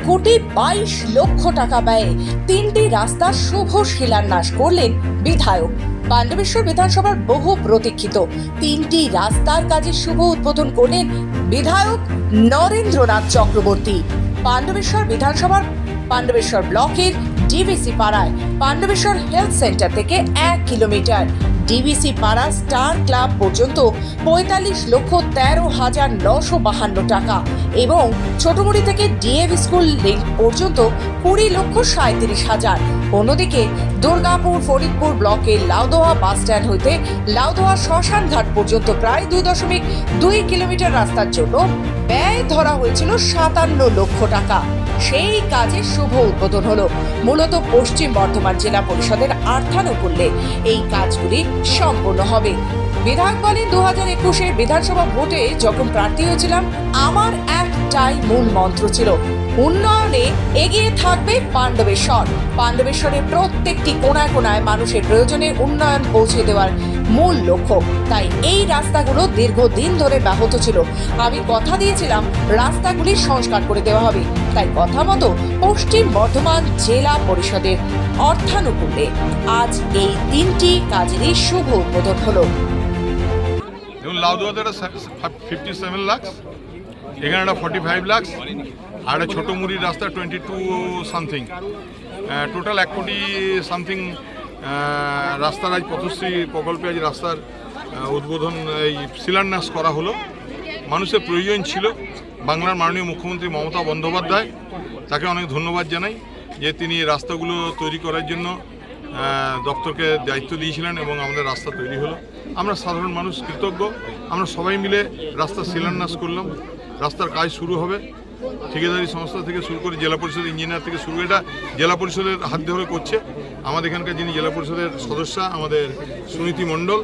1,22,00,000 টাকা ব্যয়ে 3টি রাস্তার শুভ শিলান্যাস করলেন বিধায়ক। পাণ্ডবেশ্বর বিধানসভার বহু প্রতীক্ষিত 3টি রাস্তার কাজের শুভ উদ্বোধন করলেন বিধায়ক নরেন্দ্রনাথ চক্রবর্তী। পাণ্ডবেশ্বর বিধানসভার পাণ্ডবেশ্বর ব্লকের ডিভিসি পাড়ায় পাণ্ডবেশ্বর হেলথ সেন্টার থেকে 1 কিলোমিটার ডিভিসি পাড়া স্টার ক্লাব পর্যন্ত 45,13,952 টাকা এবং ছোটমুড়ি থেকে ডিএভি স্কুল লিঙ্ক পর্যন্ত 20,37,000। অন্যদিকে দুর্গাপুর ফরিদপুর ব্লকের লাউদোয়া বাস স্ট্যান্ড হইতে লাউদোয়া শ্মশান ঘাট পর্যন্ত প্রায় 2.2 কিলোমিটার রাস্তার জন্য ব্যয় ধরা হয়েছিল 57 লক্ষ টাকা। সেই কাজের শুভ উদ্বোধন হলো। মূলত পশ্চিম বর্ধমান জেলা পরিষদের অর্থানুকূল্যে এই কাজগুলি সম্পন্ন হবে। বিধায়ক বলেন, 2021-এ বিধানসভা ভোটে যখন প্রার্থী হয়েছিলাম, আমার একটাই মূল মন্ত্র ছিল, উন্নয়নে এগিয়ে থাকবে পাণ্ডবেশ্বর। পাণ্ডবেশ্বরের প্রত্যেকটি কোনায় কোনায় মানুষের প্রয়োজনে উন্নয়ন পৌঁছে দেওয়ার মূল লক্ষ্য। তাই এই রাস্তাগুলো দীর্ঘদিন ধরে ব্যাহত ছিল। আমি কথা দিয়েছিলাম রাস্তাগুলি সংস্কার করে দেওয়া হবে। তাই কথা মতো পশ্চিম বর্ধমান জেলা পরিষদের অর্থানুকূল্যে আজ এই 3টি কাজেরই শুভ উদ্বোধন হলো। লাউদোয়াতে 57 লাখ, এখানে 45 লাখ, আর ছোট মুড়ির রাস্তা 22 সামথিং, টোটাল 1 কোটি সামথিং রাস্তার আজ পথশ্রী প্রকল্পে আজ রাস্তার উদ্বোধন এই শিলান্যাস করা হলো। মানুষের প্রয়োজন ছিল। বাংলার মাননীয় মুখ্যমন্ত্রী মমতা বন্দ্যোপাধ্যায়, তাকে অনেক ধন্যবাদ জানাই যে তিনি রাস্তাগুলো তৈরি করার জন্য দপ্তরকে দায়িত্ব দিয়েছিলেন এবং আমাদের রাস্তা তৈরি হলো। আমরা সাধারণ মানুষ কৃতজ্ঞ। আমরা সবাই মিলে রাস্তার শিলান্যাস করলাম। রাস্তার কাজ শুরু হবে ঠিকাদারি সংস্থা থেকে শুরু করে জেলা পরিষদ ইঞ্জিনিয়ার থেকে শুরু। এটা জেলা পরিষদের হাত ধরে করছে আমাদের এখানকার যিনি জেলা পরিষদের সদস্যা আমাদের সুনীতি মণ্ডল।